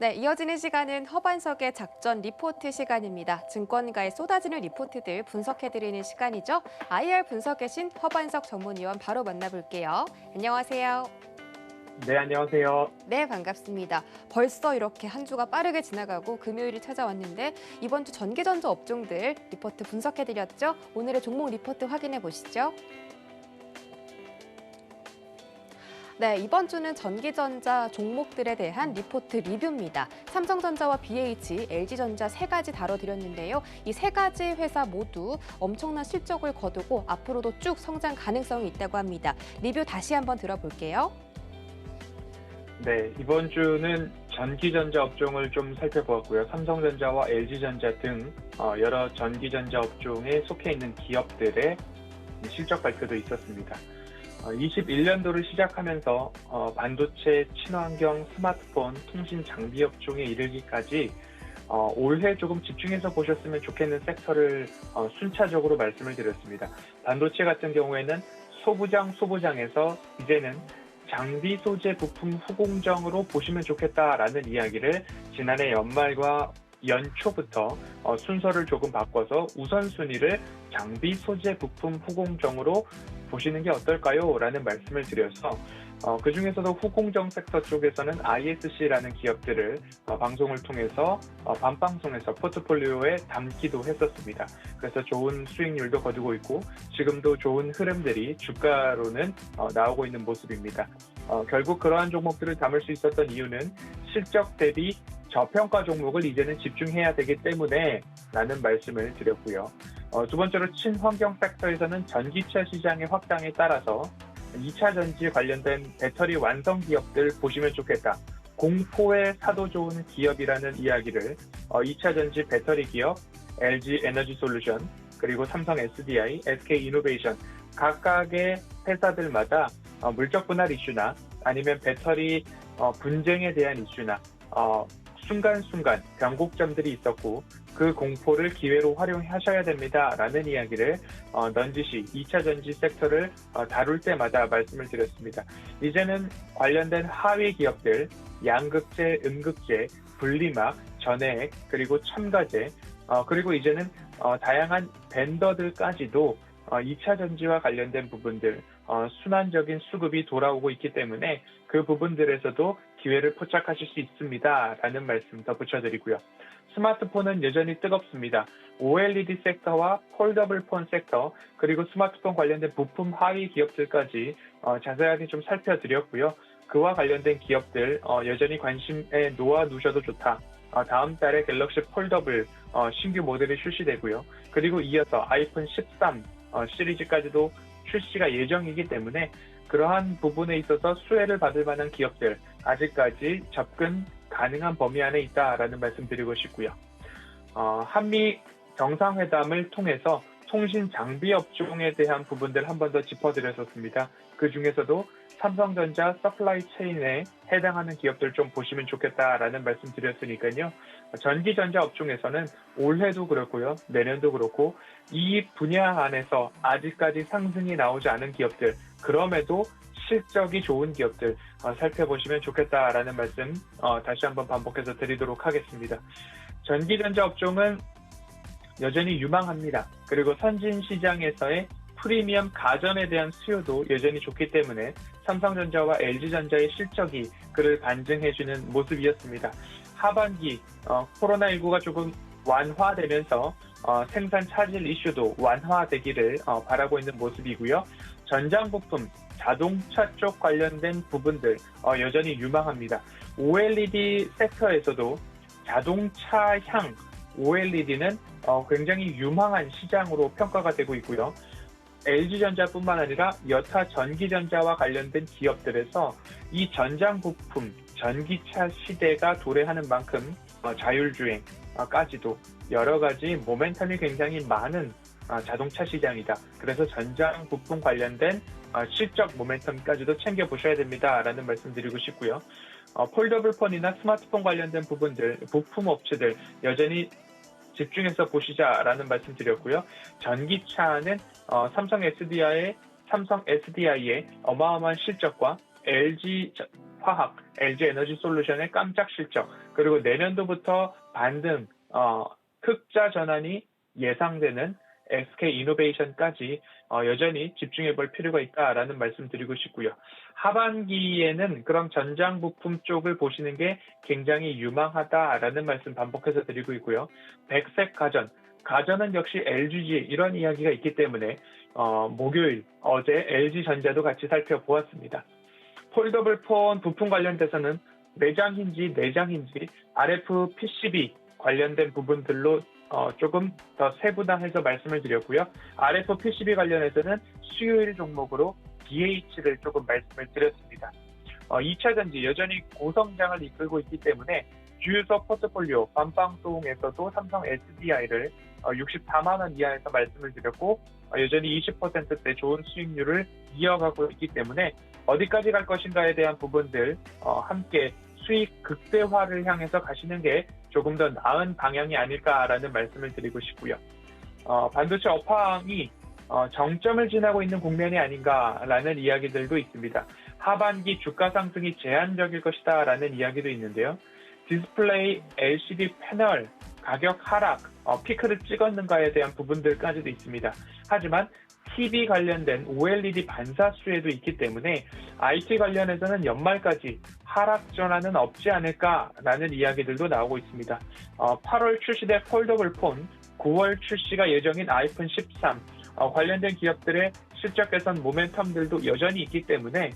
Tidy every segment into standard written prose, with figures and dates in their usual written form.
네, 이어지는 시간은 허반석의 작전 리포트 시간입니다. 증권가에 쏟아지는 리포트들 분석해드리는 시간이죠. IR 분석의 신 허반석 전문위원 바로 만나볼게요. 안녕하세요. 네, 안녕하세요. 네, 반갑습니다. 벌써 이렇게 한 주가 빠르게 지나가고 금요일이 찾아왔는데 이번 주 전기전자 업종들 리포트 분석해드렸죠. 오늘의 종목 리포트 확인해 보시죠. 네, 이번 주는 전기전자 종목들에 대한 리포트 리뷰입니다. 삼성전자와 BH, LG전자 세 가지 다뤄드렸는데요. 이 세 가지 회사 모두 엄청난 실적을 거두고 앞으로도 쭉 성장 가능성이 있다고 합니다. 리뷰 다시 한번 들어볼게요. 네, 이번 주는 전기전자 업종을 좀 살펴보았고요. 삼성전자와 LG전자 등 여러 전기전자 업종에 속해 있는 기업들의 실적 발표도 있었습니다. 21년도를 시작하면서 반도체, 친환경, 스마트폰, 통신 장비 업종에 이르기까지 올해 조금 집중해서 보셨으면 좋겠는 섹터를 순차적으로 말씀을 드렸습니다. 반도체 같은 경우에는 소부장에서 이제는 장비 소재 부품 후공정으로 보시면 좋겠다라는 이야기를 지난해 연말과 연초부터 순서를 조금 바꿔서 우선순위를 장비 소재 부품 후공정으로 보시는 게 어떨까요? 라는 말씀을 드려서 그중에서도 후공정 섹터 쪽에서는 ISC라는 기업들을 방송을 통해서 밤방송에서 포트폴리오에 담기도 했었습니다. 그래서 좋은 수익률도 거두고 있고 지금도 좋은 흐름들이 주가로는 나오고 있는 모습입니다. 결국 그러한 종목들을 담을 수 있었던 이유는 실적 대비 저평가 종목을 이제는 집중해야 되기 때문에 라는 말씀을 드렸고요. 두 번째로 친환경 섹터에서는 전기차 시장의 확장에 따라서 2차 전지 관련된 배터리 완성 기업들 보시면 좋겠다. 공포에 사도 좋은 기업이라는 이야기를 2차 전지 배터리 기업, LG 에너지 솔루션, 그리고 삼성 SDI, SK 이노베이션 각각의 회사들마다 물적 분할 이슈나 아니면 배터리 분쟁에 대한 이슈나 순간순간 변곡점들이 있었고 그 공포를 기회로 활용하셔야 됩니다라는 이야기를 넌지시 2차 전지 섹터를 다룰 때마다 말씀을 드렸습니다. 이제는 관련된 하위 기업들, 양극재, 음극재, 분리막, 전해액, 그리고 첨가제, 그리고 이제는 다양한 벤더들까지도 2차 전지와 관련된 부분들, 순환적인 수급이 돌아오고 있기 때문에 그 부분들에서도 기회를 포착하실 수 있습니다라는 말씀 덧붙여드리고요. 스마트폰은 여전히 뜨겁습니다. OLED 섹터와 폴더블 폰 섹터, 그리고 스마트폰 관련된 부품 하위 기업들까지 자세하게 좀 살펴드렸고요. 그와 관련된 기업들 여전히 관심에 놓아두셔도 좋다. 다음 달에 갤럭시 폴더블 신규 모델이 출시되고요. 그리고 이어서 아이폰 13 시리즈까지도 출시가 예정이기 때문에 그러한 부분에 있어서 수혜를 받을 만한 기업들 아직까지 접근 가능한 범위 안에 있다라는 말씀 드리고 싶고요. 한미 정상회담을 통해서 통신 장비 업종에 대한 부분들 한 번 더 짚어드렸었습니다. 그 중에서도 삼성전자 서플라이 체인에 해당하는 기업들 좀 보시면 좋겠다라는 말씀 드렸으니까요. 전기전자 업종에서는 올해도 그렇고요. 내년도 그렇고 이 분야 안에서 아직까지 상승이 나오지 않은 기업들, 그럼에도 실적이 좋은 기업들 살펴보시면 좋겠다라는 말씀 다시 한번 반복해서 드리도록 하겠습니다. 전기전자 업종은 여전히 유망합니다. 그리고 선진 시장에서의 프리미엄 가전에 대한 수요도 여전히 좋기 때문에 삼성전자와 LG전자의 실적이 그를 반증해주는 모습이었습니다. 하반기 코로나19가 조금 완화되면서 생산 차질 이슈도 완화되기를 바라고 있는 모습이고요. 전장 부품, 자동차 쪽 관련된 부분들 여전히 유망합니다. OLED 섹터에서도 자동차향 OLED는 굉장히 유망한 시장으로 평가가 되고 있고요. LG전자뿐만 아니라 여타 전기전자와 관련된 기업들에서 이 전장 부품, 전기차 시대가 도래하는 만큼 자율주행까지도 여러 가지 모멘텀이 굉장히 많은 자동차 시장이다. 그래서 전장 부품 관련된 실적 모멘텀까지도 챙겨보셔야 됩니다라는 말씀 드리고 싶고요. 폴더블 폰이나 스마트폰 관련된 부분들, 부품 업체들 여전히 집중해서 보시자라는 말씀 드렸고요. 전기차는 삼성 SDI의 어마어마한 실적과 LG 화학, LG 에너지 솔루션의 깜짝 실적, 그리고 내년도부터 반등, 흑자 전환이 예상되는 SK 이노베이션까지 여전히 집중해 볼 필요가 있다라는 말씀 드리고 싶고요. 하반기에는 그럼 전장 부품 쪽을 보시는 게 굉장히 유망하다라는 말씀 반복해서 드리고 있고요. 백색 가전은 역시 LGG 이런 이야기가 있기 때문에 목요일 어제 LG전자도 같이 살펴보았습니다. 폴더블 폰 부품 관련돼서는 내장인지 RF PCB 관련된 부분들로 조금 더 세부당해서 말씀을 드렸고요. RF PCB 관련해서는 수요일 종목으로 BH를 조금 말씀을 드렸습니다. 2차 전지 여전히 고성장을 이끌고 있기 때문에 주유소 포트폴리오 반방송에서도 삼성 SDI를 64만 원 이하에서 말씀을 드렸고 여전히 20%대 좋은 수익률을 이어가고 있기 때문에 어디까지 갈 것인가에 대한 부분들 함께 수익 극대화를 향해서 가시는 게 조금 더 나은 방향이 아닐까라는 말씀을 드리고 싶고요. 반도체 업황이 정점을 지나고 있는 국면이 아닌가라는 이야기들도 있습니다. 하반기 주가 상승이 제한적일 것이다라는 이야기도 있는데요. 디스플레이 LCD 패널 가격 하락, 피크를 찍었는가에 대한 부분들까지도 있습니다. 하지만 TV 관련된 OLED 반사수에도 있기 때문에 IT 관련해서는 연말까지 하락 전환은 없지 않을까라는 이야기들도 나오고 있습니다. 8월 출시될 폴더블 폰, 9월 출시가 예정인 아이폰 13 관련된 기업들의 실적 개선 모멘텀들도 여전히 있기 때문에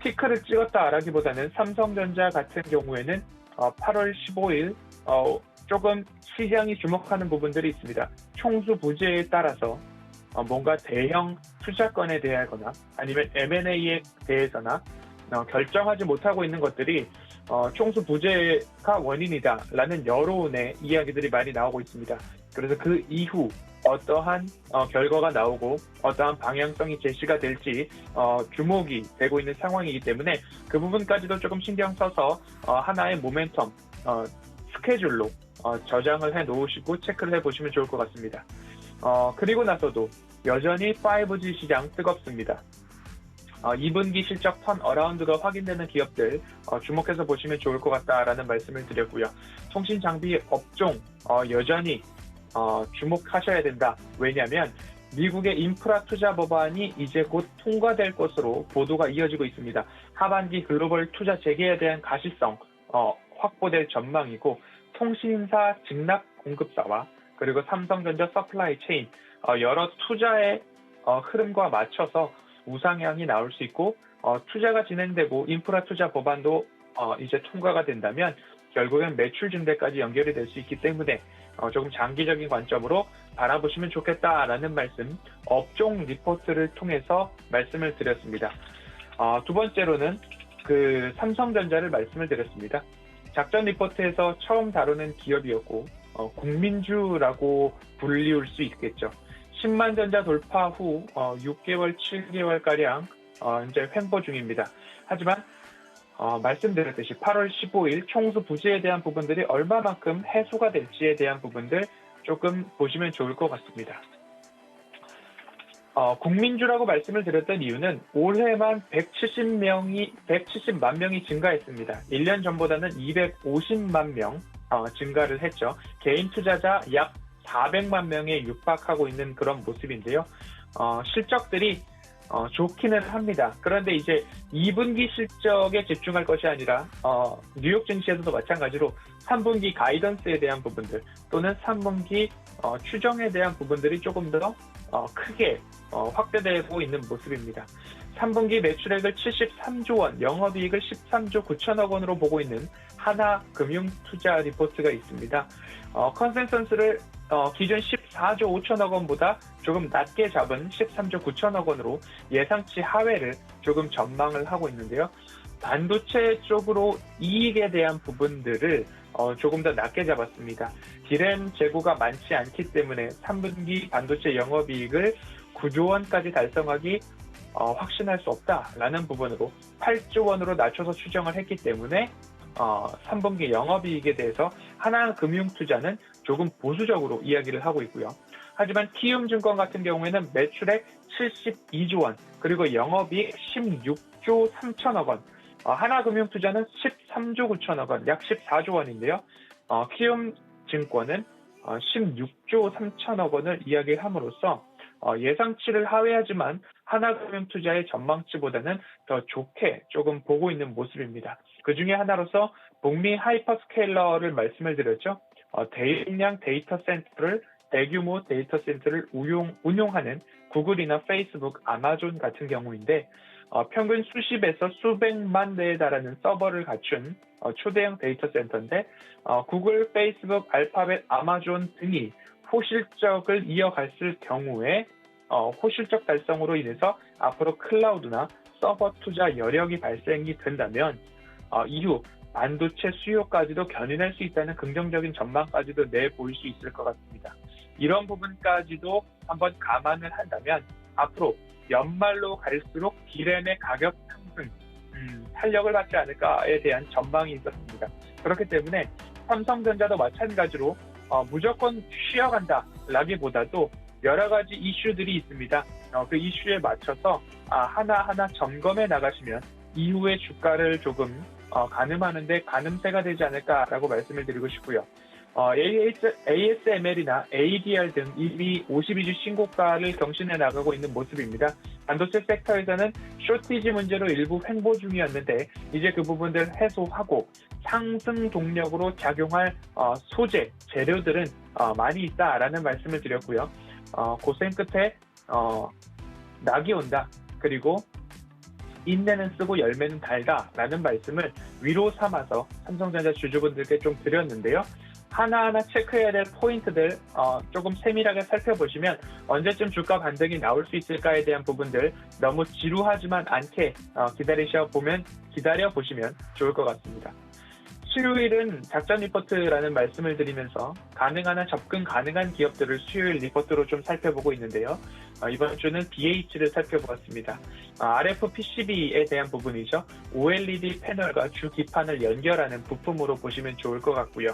피크를 찍었다라기보다는 삼성전자 같은 경우에는 8월 15일 조금 시장이 주목하는 부분들이 있습니다. 총수 부재에 따라서 뭔가 대형 투자건에 대하거나 아니면 M&A에 대해서나 결정하지 못하고 있는 것들이 총수 부재가 원인이다라는 여론의 이야기들이 많이 나오고 있습니다. 그래서 그 이후 어떠한 결과가 나오고 어떠한 방향성이 제시가 될지 주목이 되고 있는 상황이기 때문에 그 부분까지도 조금 신경 써서 하나의 모멘텀 스케줄로 저장을 해 놓으시고 체크를 해보시면 좋을 것 같습니다. 그리고 나서도 여전히 5G 시장 뜨겁습니다. 2분기 실적 턴어라운드가 확인되는 기업들 주목해서 보시면 좋을 것 같다라는 말씀을 드렸고요. 통신 장비 업종 여전히 주목하셔야 된다. 왜냐하면 미국의 인프라 투자 법안이 이제 곧 통과될 것으로 보도가 이어지고 있습니다. 하반기 글로벌 투자 재개에 대한 가시성 확보될 전망이고 통신사 직납 공급사와 그리고 삼성전자 서플라이 체인 여러 투자의 흐름과 맞춰서 우상향이 나올 수 있고 투자가 진행되고 인프라 투자 법안도 이제 통과가 된다면 결국엔 매출 증대까지 연결이 될 수 있기 때문에 조금 장기적인 관점으로 바라보시면 좋겠다라는 말씀 업종 리포트를 통해서 말씀을 드렸습니다. 두 번째로는 그 삼성전자를 말씀을 드렸습니다. 작전 리포트에서 처음 다루는 기업이었고 국민주라고 불리울 수 있겠죠. 10만 전자 돌파 후 6개월, 7개월가량 이제 횡보 중입니다. 하지만 말씀드렸듯이 8월 15일 총수 부재에 대한 부분들이 얼마만큼 해소가 될지에 대한 부분들 조금 보시면 좋을 것 같습니다. 국민주라고 말씀을 드렸던 이유는 올해만 170만 명이 증가했습니다. 1년 전보다는 250만 명 증가를 했죠. 개인 투자자 약 400만 명에 육박하고 있는 그런 모습인데요. 실적들이 좋기는 합니다. 그런데 이제 2분기 실적에 집중할 것이 아니라 뉴욕 증시에서도 마찬가지로 3분기 가이던스에 대한 부분들 또는 3분기 추정에 대한 부분들이 조금 더 크게 확대되고 있는 모습입니다. 3분기 매출액을 73조 원, 영업이익을 13조 9천억 원으로 보고 있는 하나금융투자 리포트가 있습니다. 컨센서스를 기존 14조 5천억 원보다 조금 낮게 잡은 13조 9천억 원으로 예상치 하회를 조금 전망을 하고 있는데요. 반도체 쪽으로 이익에 대한 부분들을 조금 더 낮게 잡았습니다. 디램 재고가 많지 않기 때문에 3분기 반도체 영업이익을 9조 원까지 달성하기 확신할 수 없다라는 부분으로 8조 원으로 낮춰서 추정을 했기 때문에 3분기 영업이익에 대해서 하나금융투자는 조금 보수적으로 이야기를 하고 있고요. 하지만 키움증권 같은 경우에는 매출액 72조 원 그리고 영업이익 16조 3천억 원 하나금융투자는 13조 9천억 원, 약 14조 원인데요. 키움증권은 16조 3천억 원을 이야기함으로써 예상치를 하회하지만 하나금융투자의 전망치보다는 더 좋게 조금 보고 있는 모습입니다. 그 중에 하나로서 북미 하이퍼스케일러를 말씀을 드렸죠. 대용량 데이터 센터를 대규모 데이터 센터를 운용하는 구글이나 페이스북, 아마존 같은 경우인데 평균 수십에서 수백만 대에 달하는 서버를 갖춘 초대형 데이터 센터인데 구글, 페이스북, 알파벳, 아마존 등이 호실적을 이어갔을 경우에 호실적 달성으로 인해서 앞으로 클라우드나 서버 투자 여력이 발생이 된다면 이후 반도체 수요까지도 견인할 수 있다는 긍정적인 전망까지도 내보일 수 있을 것 같습니다. 이런 부분까지도 한번 감안을 한다면 앞으로 연말로 갈수록 디램의 가격 상승, 탄력을 받지 않을까에 대한 전망이 있었습니다. 그렇기 때문에 삼성전자도 마찬가지로 무조건 쉬어간다라기보다도 여러 가지 이슈들이 있습니다. 그 이슈에 맞춰서 하나하나 점검해 나가시면 이후의 주가를 조금 가늠하는데 가늠세가 되지 않을까라고 말씀을 드리고 싶고요. ASML이나 ADR 등 이미 52주 신고가를 경신해 나가고 있는 모습입니다. 반도체 섹터에서는 쇼티지 문제로 일부 횡보 중이었는데 이제 그 부분들 해소하고 상승 동력으로 작용할 소재, 재료들은 많이 있다라는 말씀을 드렸고요. 고생 끝에 낙이 온다. 그리고 인내는 쓰고 열매는 달다라는 말씀을 위로 삼아서 삼성전자 주주분들께 좀 드렸는데요. 하나하나 체크해야 될 포인트들 조금 세밀하게 살펴보시면 언제쯤 주가 반등이 나올 수 있을까에 대한 부분들 너무 지루하지만 않게 기다려보시면 좋을 것 같습니다. 수요일은 작전 리포트라는 말씀을 드리면서 가능한 한 접근 가능한 기업들을 수요일 리포트로 좀 살펴보고 있는데요. 이번 주는 BH를 살펴보았습니다. RF PCB에 대한 부분이죠. OLED 패널과 주 기판을 연결하는 부품으로 보시면 좋을 것 같고요.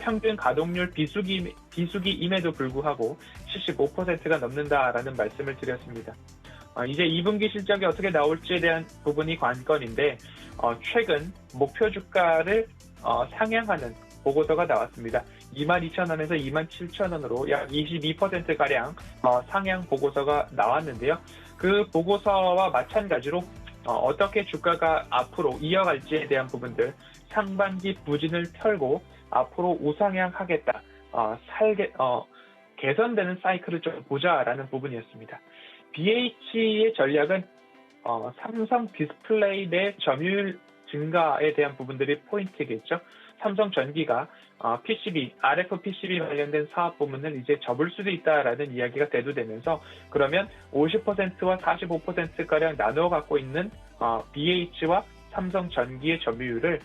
평균 가동률 비수기임에도 불구하고 75%가 넘는다라는 말씀을 드렸습니다. 이제 2분기 실적이 어떻게 나올지에 대한 부분이 관건인데 최근 목표 주가를 상향하는 보고서가 나왔습니다. 22,000원에서 27,000원으로 약 22%가량 상향 보고서가 나왔는데요. 그 보고서와 마찬가지로 어떻게 주가가 앞으로 이어갈지에 대한 부분들 상반기 부진을 털고 앞으로 우상향하겠다, 개선되는 사이클을 좀 보자라는 부분이었습니다. BH의 전략은 삼성 디스플레이 내 점유율 증가에 대한 부분들이 포인트겠죠. 삼성전기가 PCB, RF PCB 관련된 사업 부문을 이제 접을 수도 있다라는 이야기가 대두되면서 그러면 50%와 45%가량 나누어 갖고 있는 BH와 삼성전기의 점유율을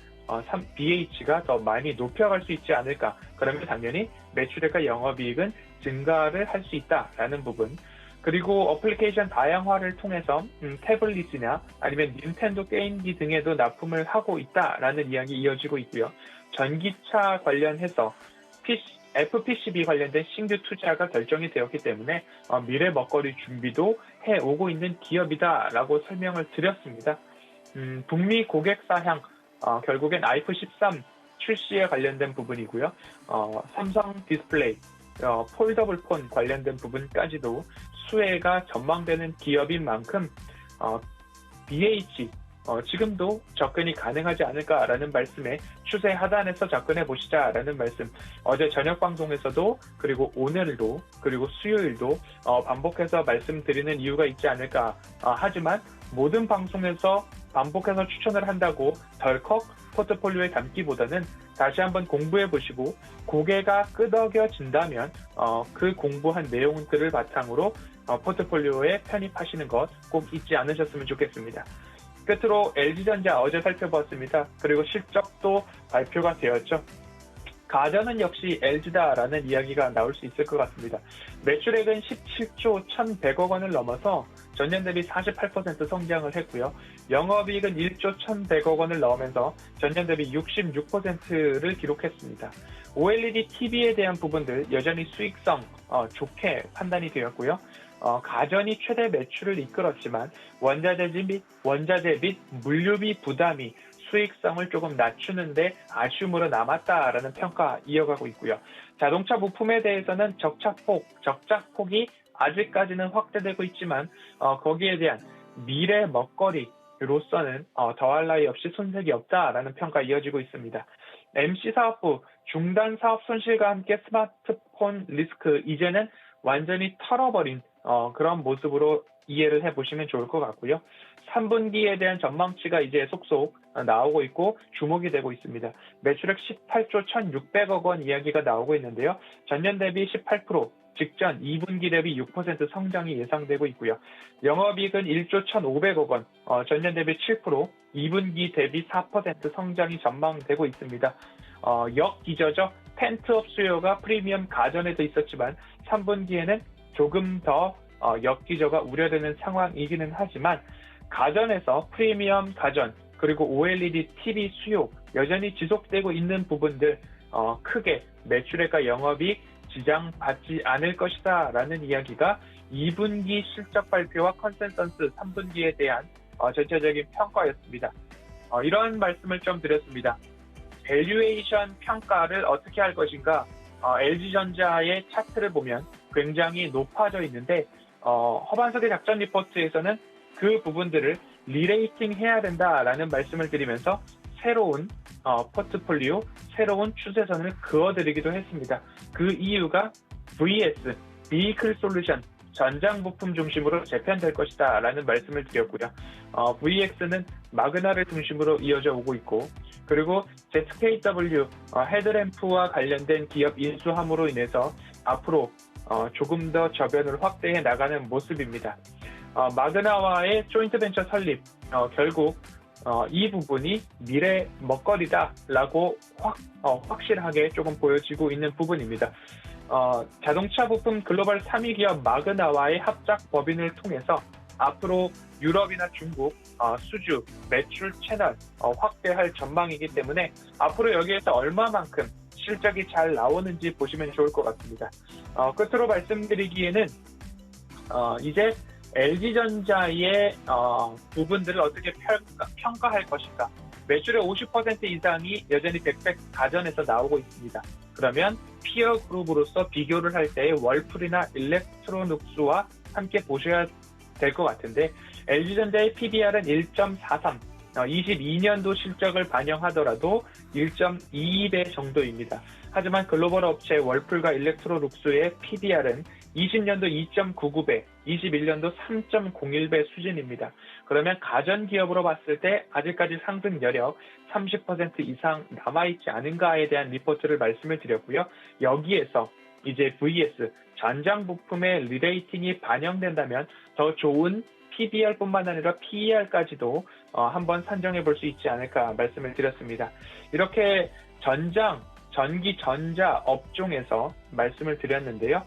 BH가 더 많이 높여갈 수 있지 않을까. 그러면 당연히 매출액과 영업이익은 증가를 할 수 있다라는 부분. 그리고 어플리케이션 다양화를 통해서 태블릿이나 아니면 닌텐도 게임기 등에도 납품을 하고 있다라는 이야기 이어지고 있고요. 전기차 관련해서 FPCB 관련된 신규 투자가 결정이 되었기 때문에 미래 먹거리 준비도 해오고 있는 기업이다라고 설명을 드렸습니다. 북미 고객 사향 결국엔 아이폰 13 출시에 관련된 부분이고요. 삼성 디스플레이, 폴더블 폰 관련된 부분까지도 수혜가 전망되는 기업인 만큼 BH 지금도 접근이 가능하지 않을까라는 말씀에 추세 하단에서 접근해 보시자라는 말씀. 어제 저녁 방송에서도 그리고 오늘도 그리고 수요일도 반복해서 말씀드리는 이유가 있지 않을까. 하지만 모든 방송에서 반복해서 추천을 한다고 덜컥 포트폴리오에 담기보다는 다시 한번 공부해 보시고 고개가 끄덕여진다면 그 공부한 내용들을 바탕으로 포트폴리오에 편입하시는 것 꼭 잊지 않으셨으면 좋겠습니다. 끝으로 LG전자 어제 살펴보았습니다. 그리고 실적도 발표가 되었죠. 가전은 역시 LG다라는 이야기가 나올 수 있을 것 같습니다. 매출액은 17조 1,100억 원을 넘어서 전년 대비 48% 성장을 했고요. 영업이익은 1조 1,100억 원을 넘으면서 전년 대비 66%를 기록했습니다. OLED TV에 대한 부분들 여전히 수익성 좋게 판단이 되었고요. 가전이 최대 매출을 이끌었지만 원자재 및 물류비 부담이 수익성을 조금 낮추는데 아쉬움으로 남았다라는 평가 이어가고 있고요. 자동차 부품에 대해서는 적자폭이 아직까지는 확대되고 있지만 거기에 대한 미래 먹거리로서는 더할 나위 없이 손색이 없다라는 평가 이어지고 있습니다. MC사업부 중단 사업 손실과 함께 스마트폰 리스크 이제는 완전히 털어버린 그런 모습으로 이해를 해보시면 좋을 것 같고요. 3분기에 대한 전망치가 이제 속속 나오고 있고 주목이 되고 있습니다. 매출액 18조 1,600억 원 이야기가 나오고 있는데요. 전년 대비 18%, 직전 2분기 대비 6% 성장이 예상되고 있고요. 영업이익은 1조 1,500억 원, 전년 대비 7%, 2분기 대비 4% 성장이 전망되고 있습니다. 역기저죠. 펜트업 수요가 프리미엄 가전에도 있었지만 3분기에는 조금 더 역기저가 우려되는 상황이기는 하지만 가전에서 프리미엄 가전 그리고 OLED TV 수요 여전히 지속되고 있는 부분들 크게 매출액과 영업이익 지장받지 않을 것이다 라는 이야기가 2분기 실적 발표와 컨센서스 3분기에 대한 전체적인 평가였습니다. 이런 말씀을 좀 드렸습니다. 밸류에이션 평가를 어떻게 할 것인가 LG전자의 차트를 보면 굉장히 높아져 있는데 허반석의 작전 리포트에서는 그 부분들을 리레이팅 해야 된다라는 말씀을 드리면서 새로운 포트폴리오, 새로운 추세선을 그어드리기도 했습니다. 그 이유가 VS, Vehicle Solution, 전장 부품 중심으로 재편될 것이다 라는 말씀을 드렸고요. VX는 마그나를 중심으로 이어져 오고 있고 그리고 ZKW 헤드램프와 관련된 기업 인수함으로 인해서 앞으로 조금 더 저변을 확대해 나가는 모습입니다. 마그나와의 조인트 벤처 설립, 결국 이 부분이 미래 먹거리다라고 확실하게 조금 보여지고 있는 부분입니다. 자동차 부품 글로벌 3위 기업 마그나와의 합작 법인을 통해서 앞으로 유럽이나 중국 수주, 매출 채널 확대할 전망이기 때문에 앞으로 여기에서 얼마만큼 실적이 잘 나오는지 보시면 좋을 것 같습니다. 끝으로 말씀드리기에는 이제 LG전자의 부분들을 어떻게 평가할 것인가. 매출의 50% 이상이 여전히 백색 가전에서 나오고 있습니다. 그러면 피어 그룹으로서 비교를 할 때 월풀이나 일렉트로닉스와 함께 보셔야 될 것 같은데 LG전자의 PBR은 1.43, 22년도 실적을 반영하더라도 1.22배 정도입니다. 하지만 글로벌 업체 월풀과 일렉트로룩스의 PBR은 20년도 2.99배, 21년도 3.01배 수준입니다. 그러면 가전 기업으로 봤을 때 아직까지 상승 여력 30% 이상 남아있지 않은가에 대한 리포트를 말씀을 드렸고요. 여기에서 이제 VS, 전장 부품의 리레이팅이 반영된다면 더 좋은 PBR뿐만 아니라 PER까지도 한번 산정해 볼 수 있지 않을까 말씀을 드렸습니다. 이렇게 전기 전자 업종에서 말씀을 드렸는데요.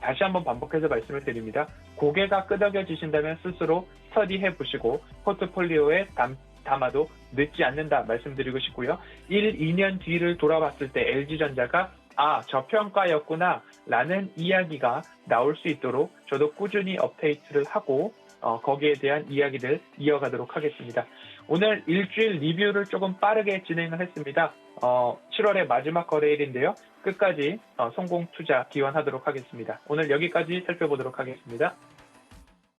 다시 한번 반복해서 말씀을 드립니다. 고개가 끄덕여지신다면 스스로 스터디해 보시고 포트폴리오에 담아도 늦지 않는다 말씀드리고 싶고요. 1, 2년 뒤를 돌아봤을 때 LG전자가 저평가였구나 라는 이야기가 나올 수 있도록 저도 꾸준히 업데이트를 하고 거기에 대한 이야기를 이어가도록 하겠습니다. 오늘 일주일 리뷰를 조금 빠르게 진행을 했습니다. 7월의 마지막 거래일인데요. 끝까지 성공 투자 기원하도록 하겠습니다. 오늘 여기까지 살펴보도록 하겠습니다.